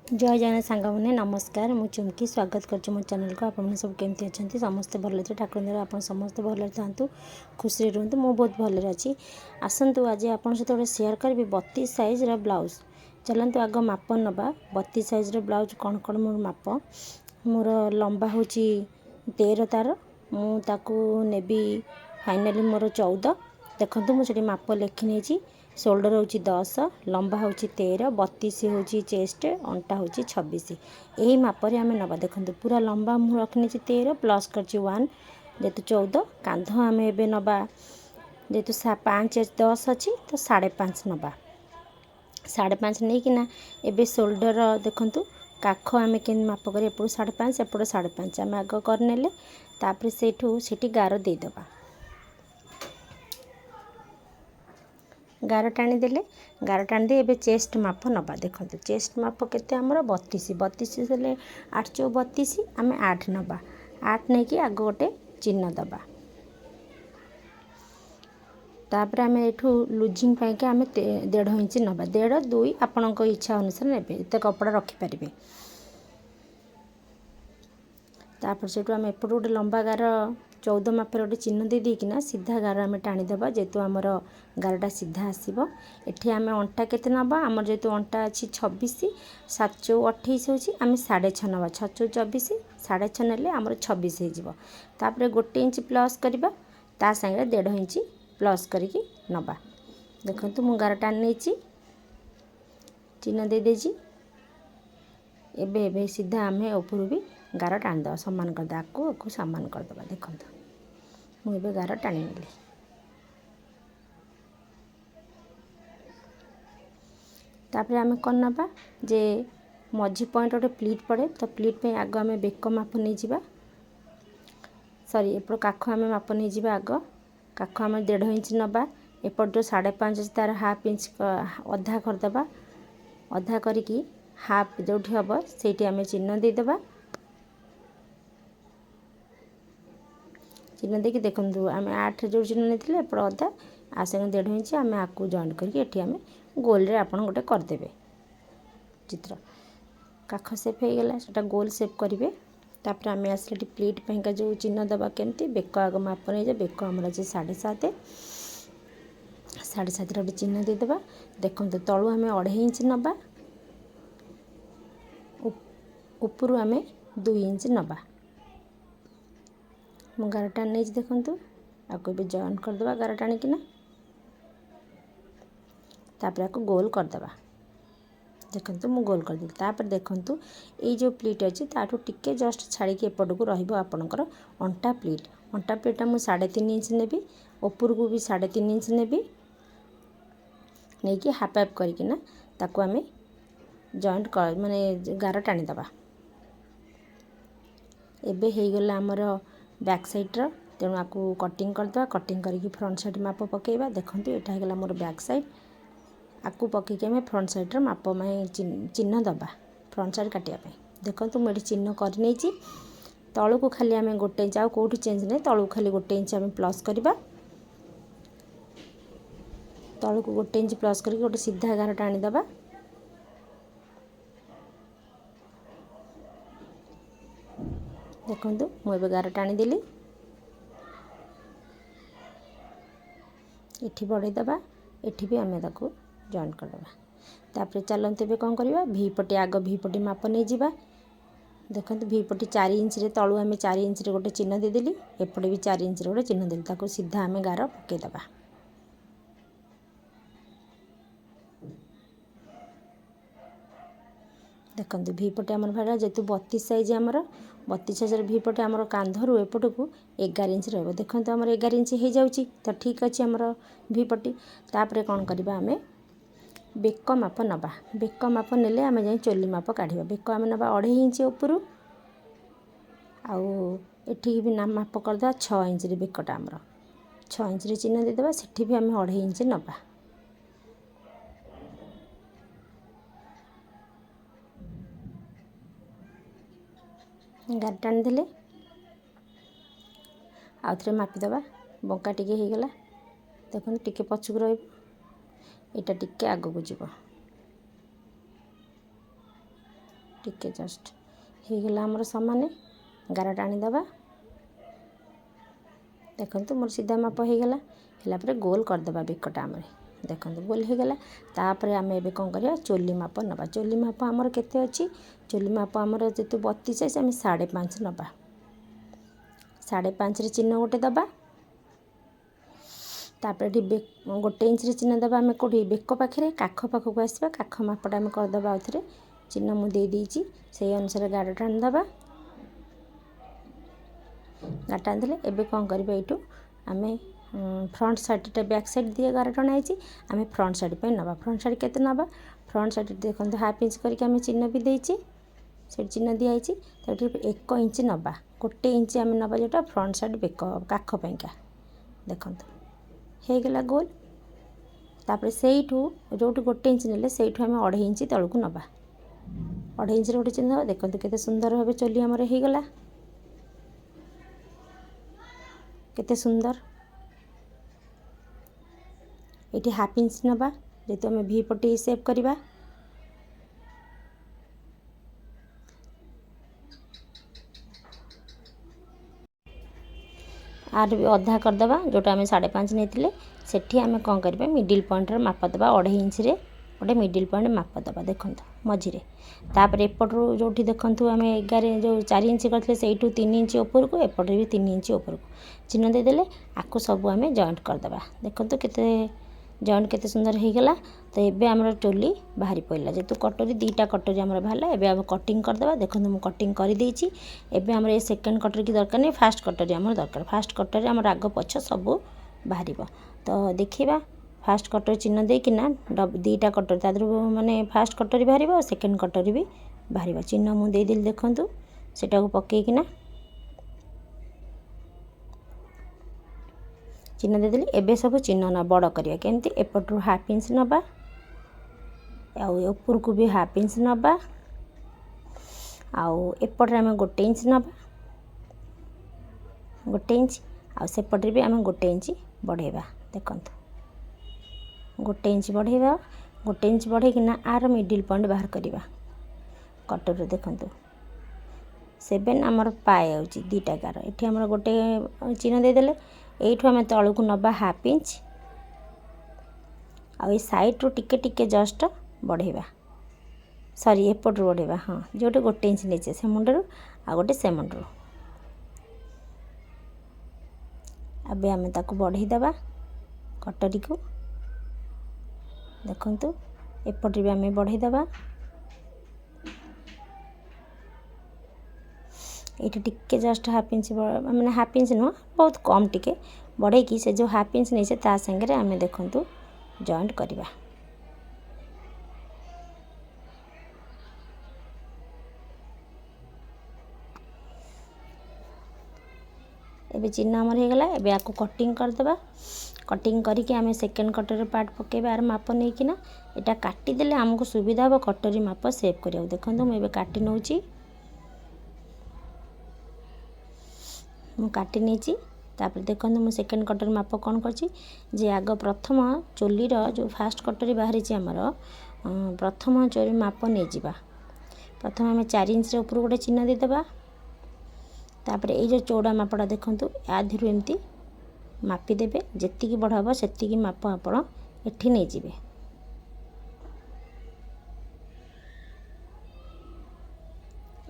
जय जगन्नाथ सांग मैंने नमस्कार मु चुमकी स्वागत कर मो चैनल को आप सब केमती अच्छा समस्ते भल अच्छे ठाकुर दया आप समस्ते भल था खुशी रुहतु मु बहुत भल अच्छी आसतु आज आप सहित सेयार करी 32 साइज ब्लाउज चलतु आग माप नवा 32 साइज ब्लाउज कौन कौन मोर माप मोर लंबा हूँ 13 तार मुझे नेबी फाइनाली मोर 14 देखो मुझे माप लिखी नहीं शोल्डर हूँ 10 लंबा हूँ 13 32 हूँ चेस्ट अंटा हूँ 26 यही मापर आम नवा देखो पूरा लंबा मुझे रखनी 13 प्लस कर 1 जेतु 14 कांध आम ए नवा जेतु 5 10 अच्छी तो 5.5 नवा 5.5 नहीं कि एबे शोल्डर देखु काख आम के माप कर एपट 5.5 एपट 5.5 आम आग करने तापर से गार देदेबा गार टाणीदेले गार टाणी दे चेस्ट माप नवा देखो चेस्ट माप केते आमर 32 32 हेल्ले 8 चौ 32 आम 8 नवा 8 नहीं कि आग गोटे चिन्ह दबा तापर आम एठू लुजिंग पाई आम 1.5 इंच नवा 1.5 2 आपण इच्छा अनुसार ने एत कपड़ा रखिपारे तापर से आम एपट गोटे लंबा गार 14 मापर गोटे चिन्ह दे देकिना सीधा गार आम टाणीदेवा जेहेतु आमर गारटा सीधा आसब एठी आम अंटा केते नवा आमर जेहेतु अंटा अच्छी 26 7 चौ 28 होची आम 6.5 नवा 6 चौ 24 6.5 नेले आमर 26 हो तापर 1 इंच प्लस करवा ता संगे 1.5 इंच प्लस करके नवा देखो मु गार टाणी नहीं चिन्ह दे देजी एबे सीधा आम ऊपर भी गार टाणीद सामान करदे आपको सामान करदे देखो मुझे गार टाणी नेली तापर आम कौन नवा जे मझी पॉइंट गोटे प्लीट पड़े तो प्लीट पे आग आम बेक माप नहीं जावा सॉरी एपट काख आम माप नहीं जावा आग काख आम 1.5 इंच नवा एपट जो 5.5 तार हाफ इंच अधा करदे अधा करिकी हाफ जो हम से आम चिन्ह देदेबा चिन्ह देखिए देखो आम 8 जो चिन्ह नहीं एपट अधा आ संगे 1.5 इंच आम आपको जॉइंट करके आम गोल रे आपन गोटे करदेबे चित्र काख सेप हो गला सेटा गोल सेप करेंगे तापर आम आसले प्लीट पैंका जो चिन्ह दबा केमती बेक आग माप नहीं बेक आमर अच्छे 7.5 7.5 गोटे चिन्ह देदेबा देखो तलू आम 2.5 इंच नवा उपरू आम 2 इंच नवा मु गार टाणी नहीं देखु आपको भी जॉइन करदे गार टाणिकिना तापर आपको गोल करदे देखो मु गोल करदेली तापर देखु ये जो प्लीट अच्छी ताठू टिके जस्ट छाड़ी एपट को रपणकर अंटा प्लीटा मुझे 3.5 इंच नेबी ऊपर को भी 3.5 इंच नेबी नहीं कि हाफ हाफ करना ताकू आम जॉइंट कर माने गार टाणीदबा एबे हो गला आमर बैक साइड्र तेणु आपको कटिंग करदे कटिंग करके फ्रंट साइड माप पकेबा देखो यहाँ होगा मोर बैक साइड आपको पकईकि आम फ्रंट साइड्र माप में चिन्ह दबा फ्रंट साइड काटापी देखो मुझे चिन्ह कर तलू को खाली आम गोटे इंच आउ कौटी चेंज नहीं तलू खाली 1 इंच आम प्लस करवा तलू को 1 इंच प्लस करके गोटे सीधा गार टाणीदबा देखो मुझे गार टाणीदेली एठी बढ़ईदबा एठी भी आम ताकू जॉइन करदबा तापर चलते भी कौन करवा भी पटे आग भी पटे माप नहीं जावा देखो भी पटे 4 इंच रे तलू आम 4 इंच रे गोटे चिन्ह देदेली एपटे भी 4 इंच रे गोटे चिन्ह देली ताकू सीधा आम गार पकईदबा देखो भी पटे आमर भाड़ा जेतु 32 साइज आमर 32 साइज भी पटे आमर कांधरू एपट को 11 इंच रहा देखो आमर 11 इंच हो जाऊँगी तो ठीक अच्छे आमर भी पटी तापर कौन करवा आम बेक माप नवा बेक माप नेले आम जाए चोली माप काढ़ा बेक आम नवा 2.5 इंच उपरू आठी भी नाम माप करदे 6 इंच रे बेकटा आमर 6 इंच रे चिन्ह देदेबा सेठी भी आम 2.5 इंच नवा गार टाणी देले आउ थे मापिदेबा बंका टिके हो गला देखो टिके पछक रहा टिके आग को जीव टिके जस्ट हो गला आमर सामान गार टाणीदबा देखो मोर सीधा माप हो गला है गोल करदे बेकटा आम देखो गोल हो गला तापर आम ए कौन कर चोली माप नवा चोली माप आमर केते अच्छी चोली माप आमर जेतु 32 है आम 5.5 नवा 5.5 चिन्ह गोटे दबा तापर गोटे इंच चिन्ह दबा आम कौटी बेक पाखे काख पाखक आसवा काख मापटा आम करदे आउ थे चिन्ह मुझे से अनुसार गाड़ टाणीदबा गाड़ टाणी एबे कौन कर आम फ्रंट साइड बैक साइड दिए गार टणाई आम फ्रंट साइड पे नवा फ्रंट साइड केते नवा फ्रंट साइड देखो हाफ इंच करके आम चिन्ह भी देची से चिन्ह दिखाई तो 1 इंच नवा गोटे इंच आम नवा जोटा फ्रंट साइड बेक काख पाइंका देखो हो गला गोल तापर से जो गोटे इंच ने से आम 2.5 इंच तलू नवा 2.5 इंच गोटे चिन्ह देखो केते सुंदर भाव चोली आमर हो गला केते सुंदर ये हाफ इंच नवा जेतु आम भी पट्टी सेप करवा आर भी अधा करदे जोटा आम 5.5 नहीं सेठी आम कौन करवा मिडिल पॉइंट माप दबा 2.5 इंच रे गोटे मिडिल पॉइंट माप दबा देखो मझिरे तापर एपटू जो देखु आम 11 जो 4 इंच करते से 3 इंच ऊपर को एपटे भी 3 इंच ऊपर को चिन्ह देदेले आपको सब आम जॉइंट करदे देखो केते जॉइंट केते सुंदर हो गला तो एबे आमर चोली बाहरी पड़ला जेतु कटोरी 2टा कटोरी आमर बाहरला एबे आम कटिंग करदे देखो मु कटिंग कर देछि एबे आमर ये सेकंड कटोरी की दरकार नहीं फास्ट कटोरी आमर दरकार फास्ट कटोरी आमर आग पछ सब बाहर तो देखा फास्ट कटोरी चिन्ह देकिना 2टा कटोरी तादर माने फास्ट कटोरी बाहर और सेकंड कटोरी भी बाहर चिन्ह मु दे देली देखंतु सेटा को पकेकिना चिन्ह देदेली एबे सब चिन्ह ना बड़ करिया केमती एपटू हाफ इंच नबा आउ ऊपर को भी हाफ इंच नबा आउ एपटे आम गोटे इंच नबा गोटे इंच आउ सेपटे भी आम गोटे इंच बढ़ेबा देखंतु गोटे इंच बढ़ेबा गोटे इंच बढ़ेकिना आर मिडिल पॉइंट बाहर करवा कटर देखंतु 7 आमर पाए आउची 2टा गार एठी आमर गोटे चिन्ह देदेले एठू आम तलू को नबा हाफ इंच आ साइड रू टिके टिके जस्ट बढ़ेबा सॉरी एपट बढ़ेबा हाँ जोटे गोटे इंच नहीं से मुंडरू आ गोटे से मुंडरू अबे आम ताकू बढ़ेदबा कटरी को देखंतु एपटे भी आम बढ़ेदबा ये टिके जस्ट हाफ इंच मैंने हाफ इंच नुह बहुत कम टिके बढ़े कि से जो हाफ इंच नहीं से ता संगे आम देखंतु जॉइंट करवा एबे चिन्ह आमर हो गला एबे आपको कटिंग करदबा कटिंग करके आम सेकेंड कटोरी पार्ट पकेबा आर माप नहीं कि यहाँ काटिदेले आमको सुविधा हम कटोरी माप सेव करिया देखो मुझे काटी नौची मु काटी नहीं तापर देखो मु सेकेंड कटोरी माप कौन कर आग प्रथम चोलीर जो फास्ट कटोरी बाहरी आमर प्रथम चोरी माप नहीं जावा प्रथम आम 4 इंच ऊपर गोटे चिन्ह देदेबा तापर ये जो चौड़ा मापटा देखूँ आधि एमती मापिदेवे जी बड़ हम से माप आप एठी नहीं जिवे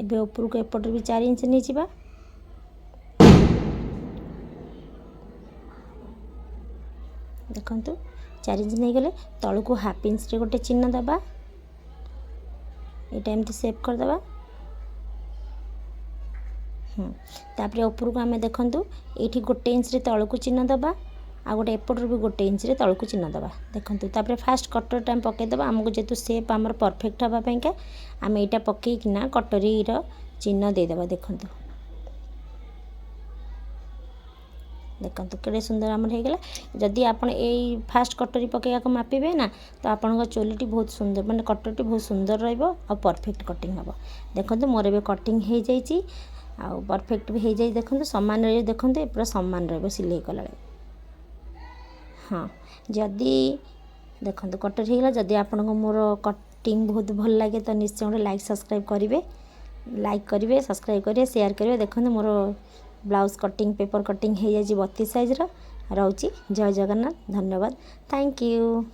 एबे ऊपर को एपट भी 4 इंच नहीं जावा देखंतु 4 इंच नहीं गले तलू को हाफ इंच रे गोटे चिन्ह दबा एटा एमती सेव कर दबा तापर ऊपर को आम देखंतु एठी गोटे इंच रे तलू को चिन्ह दबा आ गोटे एपटर भी गोटे इंच रे तलू को चिन्ह दबा देखंतु तापर फास्ट कटर टाइम पके दबा हमको जेतु शेप हमर परफेक्ट हबा पइका आम एटा पके किना कटरी रो चिन्ह दे दबा देखंतु देखंतु केड़े सुंदर आमर हो गला जदि आपण ए फास्ट कटरी पकेया को मापिबे ना तो आपन चोलीटी बहुत सुंदर माने कटरटी बहुत सुंदर रहइबो और परफेक्ट कटिंग हबो देखंतु मोर बे कटिंग हो जाइछि आ परफेक्ट भी हो जाइछि देखंतु समान रे देखंतु पूरा समान रहइबो सिलाई कला हाँ जदि देखंतु कटर हो गला जदि आपन को मोर कटिंग बहुत भल लगे तो निश्चय गोटे लाइक सब्सक्राइब करेंगे, सब्सक्राइब करेंगे, शेयर करेंगे। देखो मोर ब्लाउज कटिंग पेपर कटिंग हो जाए 32 साइज रोचे। जय जगन्नाथ, धन्यवाद, थैंक यू।